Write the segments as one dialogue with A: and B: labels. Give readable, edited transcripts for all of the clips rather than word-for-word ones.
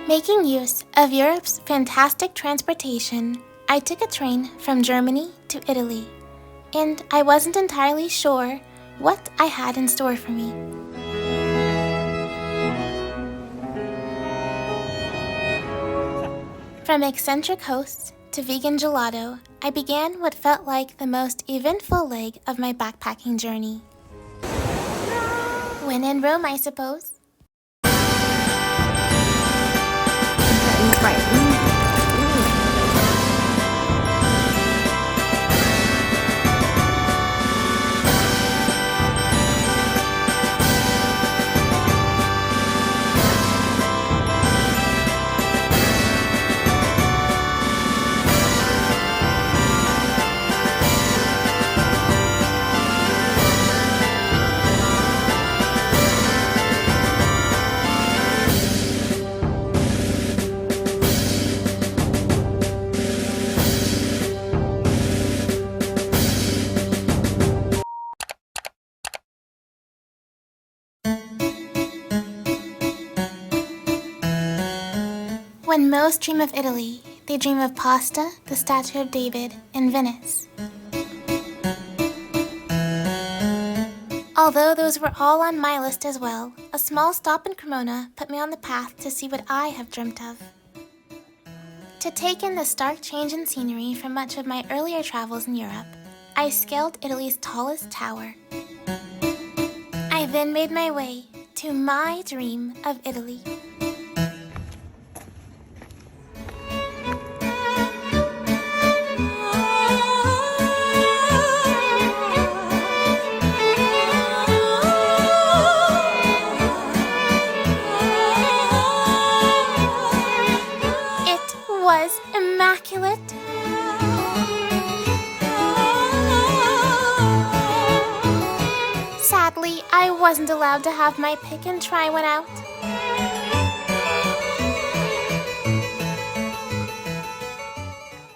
A: Making use of Europe's fantastic transportation, I took a train from Germany to Italy, and I wasn't entirely sure what I had in store for me. From eccentric hosts to vegan gelato, I began what felt like the most eventful leg of my backpacking journey. When in Rome, I suppose. When most dream of Italy, they dream of pasta, the Statue of David, and Venice. Although those were all on my list as well, a small stop in Cremona put me on the path to see what I have dreamt of. To take in the stark change in scenery from much of my earlier travels in Europe, I scaled Italy's tallest tower. I then made my way to my dream of Italy. Was immaculate. Sadly, I wasn't allowed to have my pick and try one out.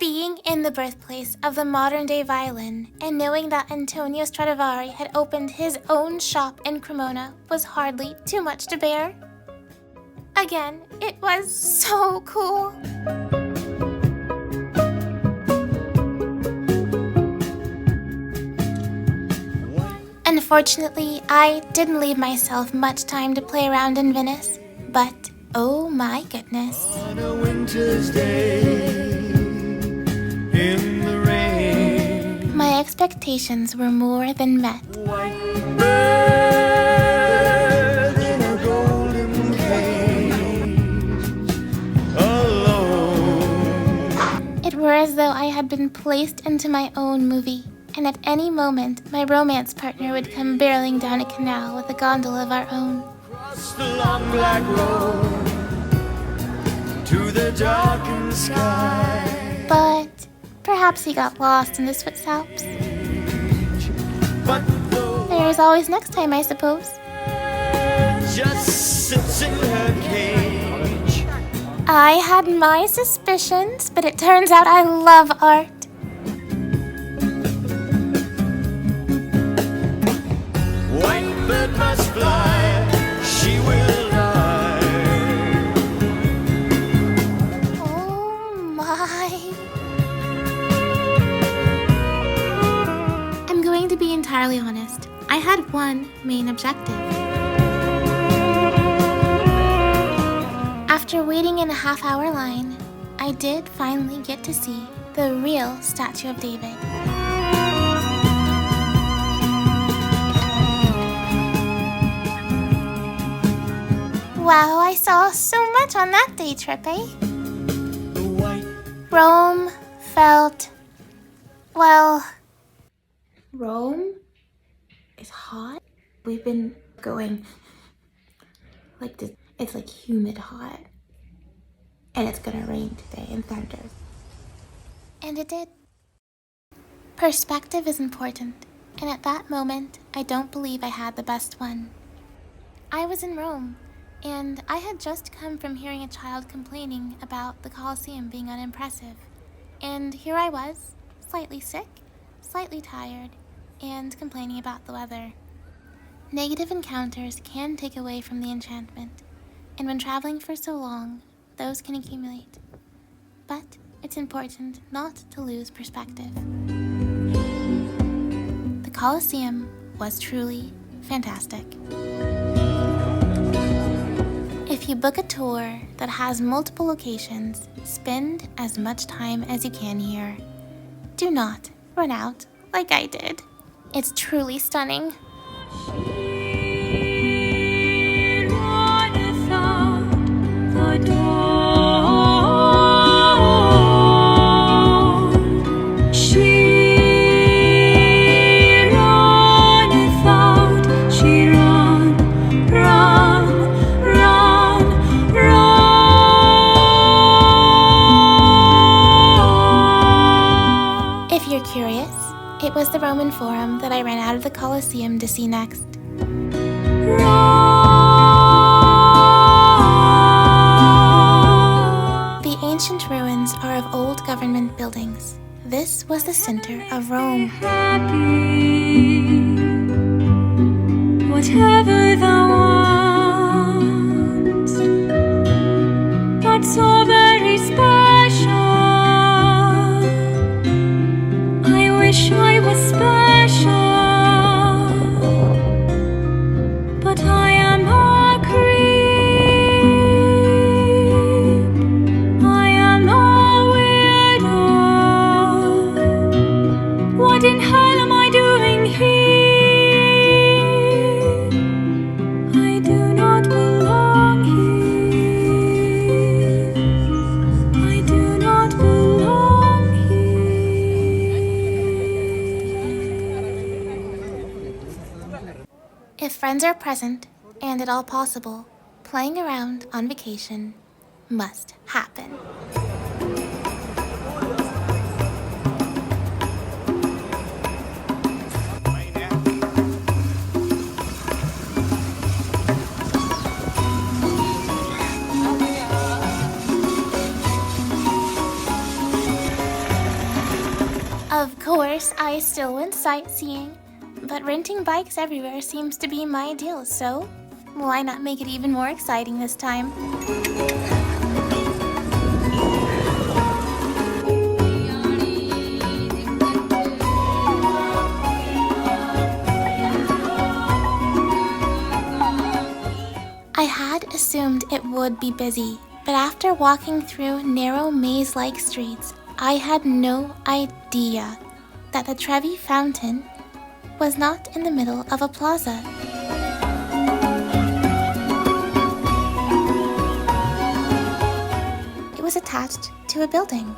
A: Being in the birthplace of the modern-day violin and knowing that Antonio Stradivari had opened his own shop in Cremona was hardly too much to bear. Again, it was so cool. Unfortunately, I didn't leave myself much time to play around in Venice, but oh my goodness. On a winter's day, in the rain, my expectations were more than met. White bird in a golden cage, alone. It were as though I had been placed into my own movie. And at any moment, my romance partner would come barreling down a canal with a gondola of our own. Across the long black road to the darkened sky. But perhaps he got lost in the Swiss Alps. There's always next time, I suppose. Just sits in her cage. I had my suspicions, but it turns out I love art. Bird must fly, she will die. Oh my. I'm going to be entirely honest. I had one main objective. After waiting in a half-hour line, I did finally get to see the real Statue of David. Wow, I saw so much on that day trip, eh? Rome felt, well, Rome is hot. We've been going like this, it's like humid hot. And it's gonna rain today and thunder. And it did. Perspective is important, and at that moment, I don't believe I had the best one. I was in Rome. And I had just come from hearing a child complaining about the Colosseum being unimpressive. And here I was, slightly sick, slightly tired, and complaining about the weather. Negative encounters can take away from the enchantment, and when traveling for so long, those can accumulate. But it's important not to lose perspective. The Colosseum was truly fantastic. If you book a tour that has multiple locations, spend as much time as you can here. Do not run out like I did. It's truly stunning. If you're curious, it was the Roman Forum that I ran out of the Colosseum to see next. The ancient ruins are of old government buildings. This was the center of Rome.
B: Whatever thou wants, but so very special. I wish I was special, but I am a creep. I am a weirdo. What in hell am I doing here? I do not belong here. I do not belong here.
A: If friends are present, and at all possible, playing around on vacation must happen. Of course, I still went sightseeing, but renting bikes everywhere seems to be my deal, so why not make it even more exciting this time? I had assumed it would be busy, but after walking through narrow maze-like streets, I had no idea that the Trevi Fountain was not in the middle of a plaza. It was attached to a building.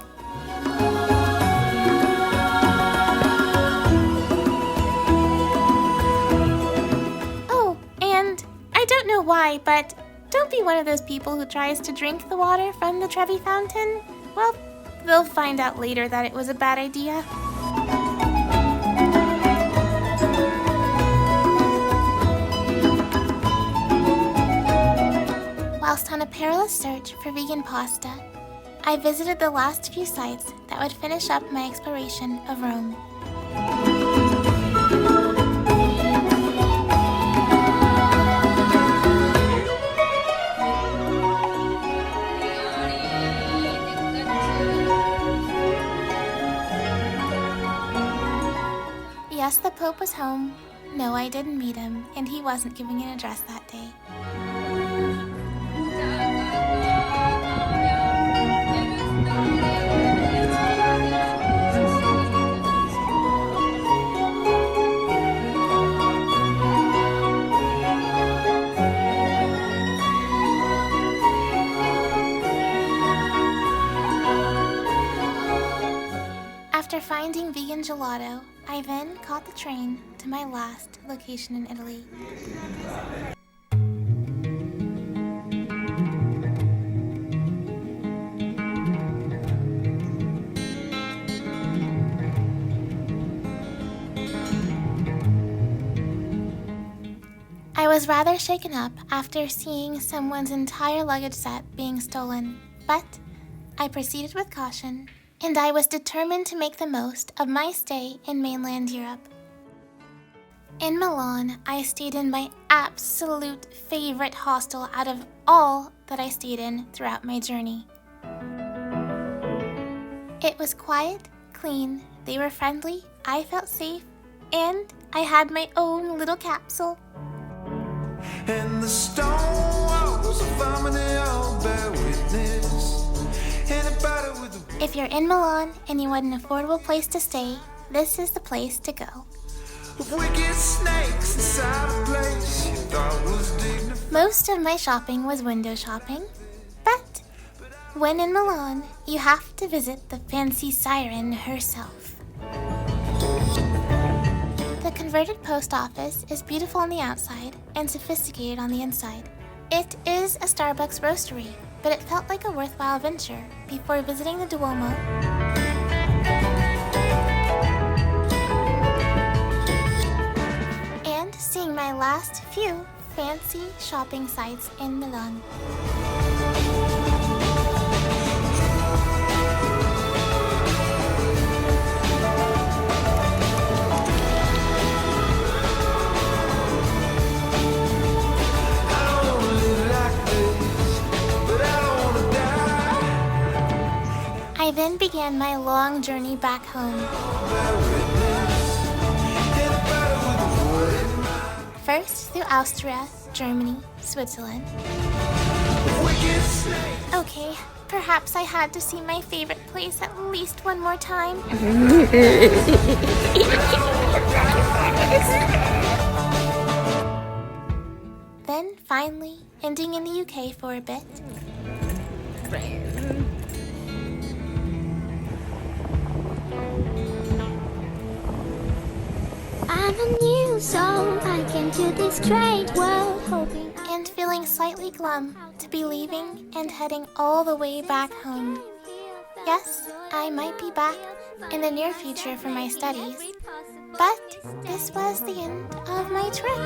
A: Oh, and I don't know why, but don't be one of those people who tries to drink the water from the Trevi Fountain. Well, they'll find out later that it was a bad idea. Whilst on a perilous search for vegan pasta, I visited the last few sites that would finish up my exploration of Rome. Yes, the Pope was home. No, I didn't meet him, and he wasn't giving an address that day. After finding vegan gelato, I then caught the train to my last location in Italy. I was rather shaken up after seeing someone's entire luggage set being stolen, but I proceeded with caution, and I was determined to make the most of my stay in mainland Europe. In Milan, I stayed in my absolute favorite hostel out of all that I stayed in throughout my journey. It was quiet, clean, they were friendly, I felt safe, and I had my own little capsule.
C: And the stone walls of harmony all bear witness. Anybody with a
A: If you're in Milan and you want an affordable place to stay, this is the place to go.
C: wicked snakes inside a place you thought was dignified.
A: Most of my shopping was window shopping, but when in Milan, you have to visit the fancy siren herself. The converted post office is beautiful on the outside and sophisticated on the inside. It is a Starbucks roastery, but it felt like a worthwhile venture before visiting the Duomo. And seeing my last few fancy shopping sites in Milan. I then began my long journey back home. First through Austria, Germany, Switzerland. Okay, perhaps I had to see my favorite place at least one more time. Then finally ending in the UK for a bit.
D: I'm a new soul, I came to this strange world hoping
A: And feeling slightly glum to be leaving and heading all the way back home. Yes, I might be back in the near future for my studies, but this was the end of my trip.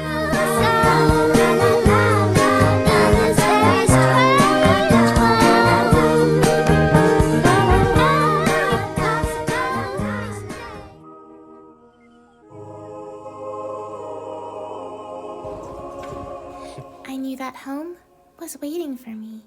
A: I knew that home was waiting for me.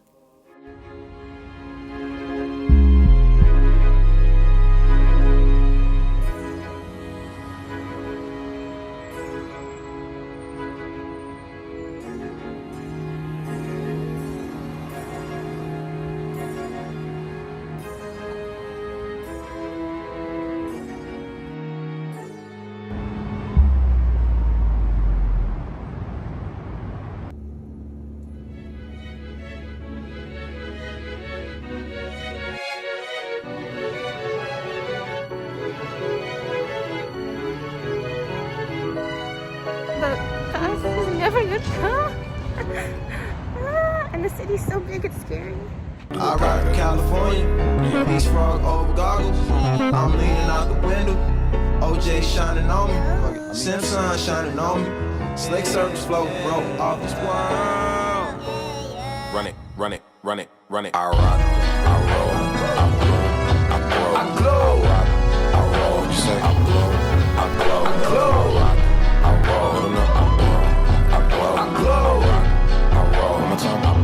A: The bus is never gonna come. And the city's so big, it's scary.
C: I rock to California, East Frog over goggles. I'm leaning out the window, OJ shining on me, Simpson shining on me, slick surface floating, bro, off this world.
E: Run it, run it, run it, run it. I rock, I roll, I blow, I glow, I rock, I roll. You say I blow, I glow, I glow, I rock, I roll, I blow, I glow, I rock, I roll. One more time.